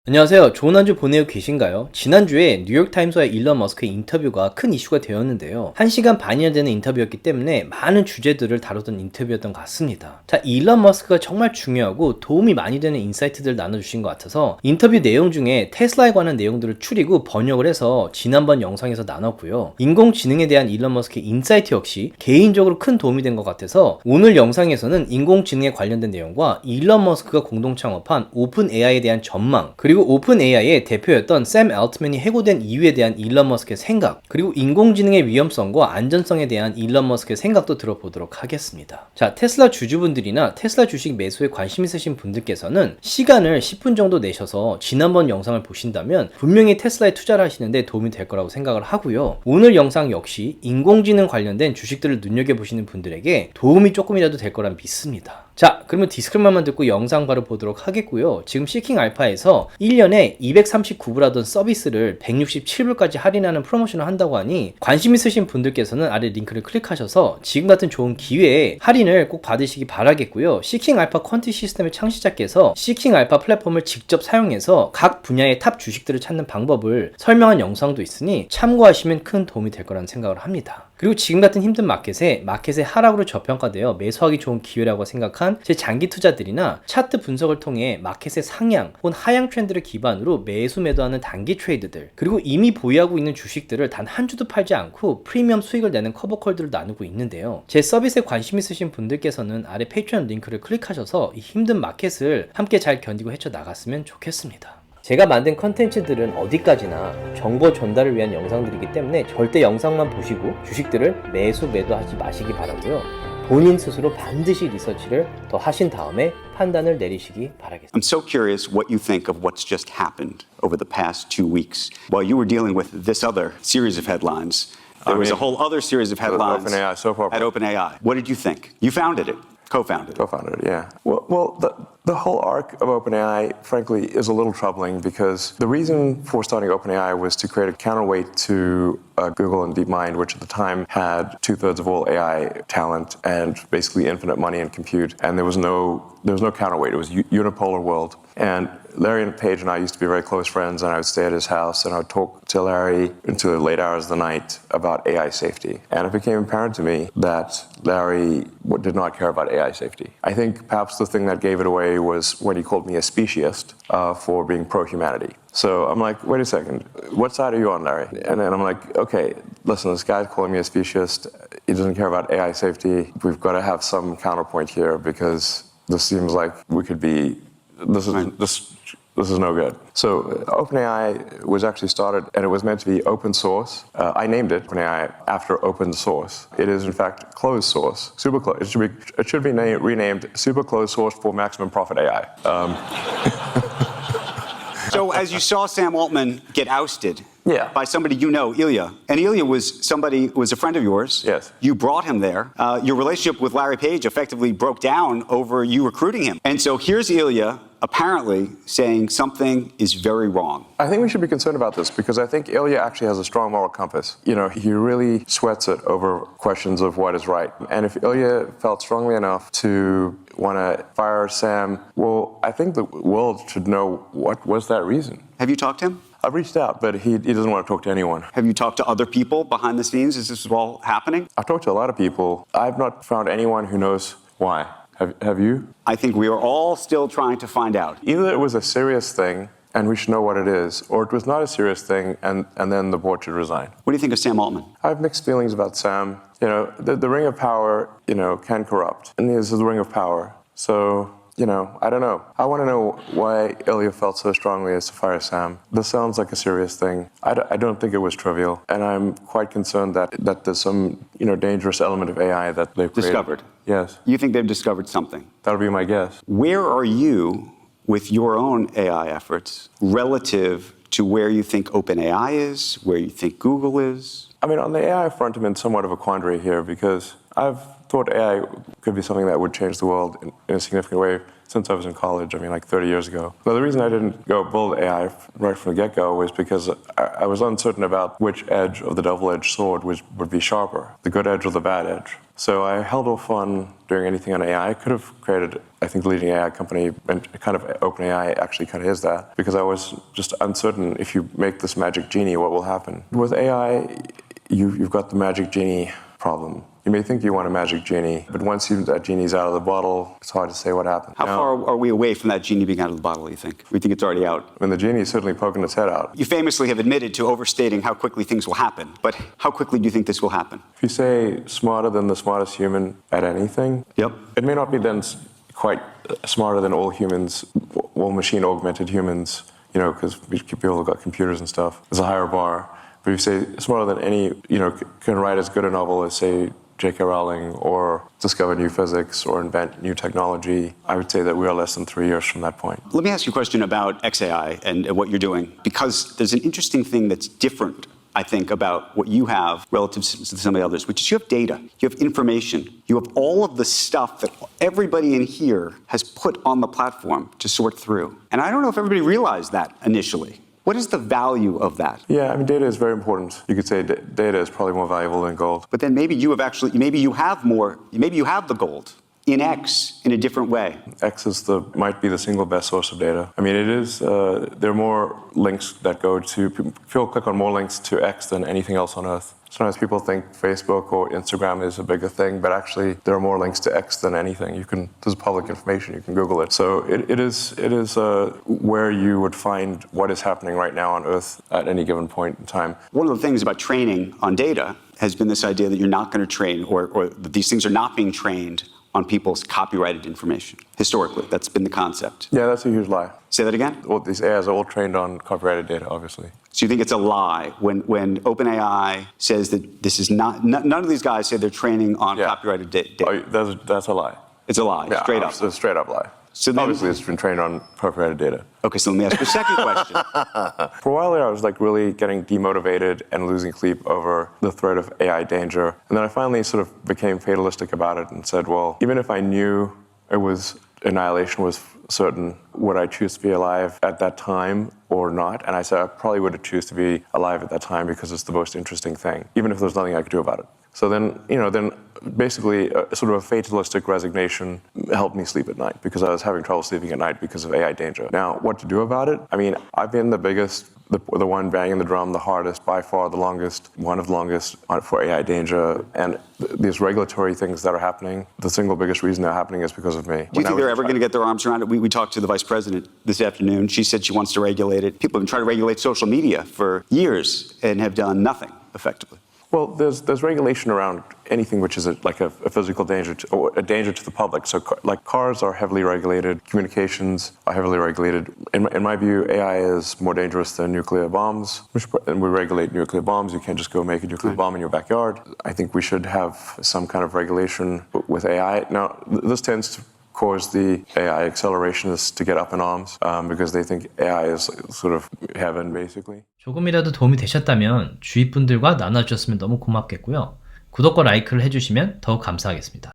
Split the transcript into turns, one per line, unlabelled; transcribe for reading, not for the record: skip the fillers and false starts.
안녕하세요. 좋은 한 주 보내고 계신가요? 지난주에 뉴욕타임스와 일론 머스크의 인터뷰가 큰 이슈가 되었는데요. 1시간 반이나 되는 인터뷰였기 때문에 많은 주제들을 다루던 인터뷰였던 것 같습니다. 자, 일론 머스크가 정말 중요하고 도움이 많이 되는 인사이트들을 나눠주신 것 같아서 인터뷰 내용 중에 테슬라에 관한 내용들을 추리고 번역을 해서 지난번 영상에서 나눴고요. 인공지능에 대한 일론 머스크의 인사이트 역시 개인적으로 큰 도움이 된 것 같아서 오늘 영상에서는 인공지능에 관련된 내용과 일론 머스크가 공동 창업한 오픈 AI에 대한 전망, 그리고 오픈 AI의 대표였던 샘 알트맨이 해고된 이유에 대한 일론 머스크의 생각, 그리고 인공지능의 위험성과 안전성에 대한 일론 머스크의 생각도 들어보도록 하겠습니다. 자, 테슬라 주주분들이나 테슬라 주식 매수에 관심 있으신 분들께서는 시간을 10분 정도 내셔서 지난번 영상을 보신다면 분명히 테슬라에 투자를 하시는데 도움이 될 거라고 생각을 하고요. 오늘 영상 역시 인공지능 관련된 주식들을 눈여겨보시는 분들에게 도움이 조금이라도 될 거라 믿습니다. 자, 그러면 디스크만 듣고 영상 바로 보도록 하겠고요. 지금 시킹 알파에서 1년에 239불 하던 서비스를 167불까지 할인하는 프로모션을 한다고 하니 관심 있으신 분들께서는 아래 링크를 클릭하셔서 지금 같은 좋은 기회에 할인을 꼭 받으시기 바라겠고요. 시킹 알파 퀀티 시스템의 창시자께서 시킹 알파 플랫폼을 직접 사용해서 각 분야의 탑 주식들을 찾는 방법을 설명한 영상도 있으니 참고하시면 큰 도움이 될 거라는 생각을 합니다. 그리고 지금 같은 힘든 마켓의 하락으로 저평가되어 매수하기 좋은 기회라고 생각한 제 장기 투자들이나 차트 분석을 통해 마켓의 상향 혹은 하향 트렌드를 기반으로 매수 매도하는 단기 트레이드들, 그리고 이미 보유하고 있는 주식들을 단 한 주도 팔지 않고 프리미엄 수익을 내는 커버콜들을 나누고 있는데요. 제 서비스에 관심 있으신 분들께서는 아래 페이트리온 링크를 클릭하셔서 이 힘든 마켓을 함께 잘 견디고 헤쳐나갔으면 좋겠습니다. 제가 만든 컨텐츠들은 어디까지나 정보 전달을 위한 영상들이기 때문에 절대 영상만 보시고 주식들을 매수 매도하지 마시기 바라고요. 본인 스스로 반드시 리서치를 더 하신 다음에 판단을 내리시기 바라겠습니다.
I'm so curious what you think of what's just happened over the past 2 weeks. While you were dealing with this other series of headlines, there was a whole other series of headlines
OpenAI, so far.
at OpenAI. What did you think? You founded it. Co-founded.
Co-founded, yeah. Well, the whole arc of OpenAI, frankly, is a little troubling because the reason for starting OpenAI was to create a counterweight to Google and DeepMind, which at the time had 2/3 of all AI talent and basically infinite money and compute, and there was no counterweight. It was a unipolar world. And Larry and Paige and I used to be very close friends, and I would stay at his house and I would talk to Larry into the late hours of the night about AI safety. And it became apparent to me that Larry did not care about AI safety. I think perhaps the thing that gave it away was when he called me a speciesist for being pro-humanity. So I'm like, wait a second, what side are you on, Larry? And then I'm like, okay, listen, this guy's calling me a speciesist. He doesn't care about AI safety. We've got to have some counterpoint here because this seems like we could be, this is no good. So OpenAI was actually started, and it was meant to be open source. I named it OpenAI after open source. It is in fact closed source, super closed. It should be renamed super closed source for maximum profit AI.
So as you saw Sam Altman get ousted by somebody you know, Ilya, and Ilya was a friend of yours.
Yes.
You brought him there. Your relationship with Larry Page effectively broke down over you recruiting him. And so here's Ilya apparently saying something is very wrong.
I think we should be concerned about this because I think Ilya actually has a strong moral compass. You know, he really sweats it over questions of what is right. And if Ilya felt strongly enough to want to fire Sam, well, I think the world should know what was that reason.
Have you talked to him?
I've reached out, but he doesn't want to talk to anyone.
Have you talked to other people behind the scenes as this is all happening?
I've talked to a lot of people. I've not found anyone who knows why. Have you?
I think we are all still trying to find out.
Either it was a serious thing and we should know what it is, or it was not a serious thing and then the board should resign.
What do you think of Sam Altman?
I have mixed feelings about Sam. You know, the ring of power, can corrupt. And this is the ring of power. So, I don't know. I want to know why Ilya felt so strongly as to fire Sam. This sounds like a serious thing. I don't think it was trivial. And I'm quite concerned that there's some, dangerous element of AI that they've created.
Discovered?
Yes.
You think they've discovered something?
That would be my guess.
Where are you with your own AI efforts relative to where you think OpenAI is, where you think Google is?
I mean, on the AI front, I'm in somewhat of a quandary here because I've thought AI could be something that would change the world in a significant way since I was in college. I mean, like 30 years ago. But the reason I didn't go build AI right from the get-go was because I was uncertain about which edge of the double-edged sword would be sharper, the good edge or the bad edge. So I held off on doing anything on AI. I could have created, I think, the leading AI company, and kind of OpenAI actually kind of is that, because I was just uncertain if you make this magic genie, what will happen. With AI, you've got the magic genie problem. You may think you want a magic genie, but once that genie's out of the bottle, it's hard to say what happens.
How far are we away from that genie being out of the bottle, you think? We think it's already out.
And the genie is certainly poking its head out.
You famously have admitted to overstating how quickly things will happen, but how quickly do you think this will happen?
If you say smarter than the smartest human at anything,
Yep.
it may not be then quite smarter than all humans, all machine-augmented humans, you know, because people have got computers and stuff. There's a higher bar. But if you say smarter than any, you know, can write as good a novel as, say, J.K. Rowling, or discover new physics, or invent new technology, I would say that we are less than 3 years from that point.
Let me ask you a question about XAI and what you're doing, because there's an interesting thing that's different, I think, about what you have relative to some of the others, which is you have data, you have information, you have all of the stuff that everybody in here has put on the platform to sort through. And I don't know if everybody realized that initially. What is the value of that?
Yeah, I mean, data is very important. You could say data is probably more valuable than gold.
But then maybe you have the gold in X in a different way.
X might be the single best source of data. I mean, it is, there are more links that go to, people click on more links to X than anything else on Earth. Sometimes people think Facebook or Instagram is a bigger thing, but actually there are more links to X than anything. There's public information, you can Google it. So it is where you would find what is happening right now on Earth at any given point in time.
One of the things about training on data has been this idea that you're not going to train, or that these things are not being trained on people's copyrighted information. Historically, that's been the concept.
Yeah, that's a huge lie.
Say that again?
Well, these AIs are all trained on copyrighted data, obviously.
So you think it's a lie when OpenAI says that this is not, none of these guys say they're training on copyrighted data?
Oh, that's a lie.
It's a lie,
Yeah,
straight up.
It's a straight up lie.
So then,
obviously, it's been trained on copyrighted data.
Okay, so let me ask you a second question.
For a while there, I was like really getting demotivated and losing sleep over the threat of AI danger. And then I finally sort of became fatalistic about it and said, well, even if I knew annihilation was certain, would I choose to be alive at that time or not? And I said I probably would choose to be alive at that time because it's the most interesting thing, even if there's nothing I could do about it. So then basically sort of a fatalistic resignation helped me sleep at night, because I was having trouble sleeping at night because of AI danger. Now, what to do about it? I mean, I've been the biggest, the one banging the drum the hardest, by far the longest, one of the longest for AI danger. And these regulatory things that are happening, the single biggest reason they're happening is because of me.
Do you think they're ever going to get their arms around it? We talked to the vice president this afternoon. She said she wants to regulate it. People have been trying to regulate social media for years and have done nothing effectively.
Well, there's regulation around anything which is like a physical danger or a danger to the public. So like cars are heavily regulated, communications are heavily regulated. In my view, AI is more dangerous than nuclear bombs. And we regulate nuclear bombs. You can't just go make a nuclear bomb in your backyard. I think we should have some kind of regulation with AI. Now, this tends to cause the AI accelerationists to get up in arms because they think AI is sort of heaven, basically.
조금이라도 도움이 되셨다면 주위 분들과 나눠주셨으면 너무 고맙겠고요. 구독과 라이크를 해주시면 더욱 감사하겠습니다.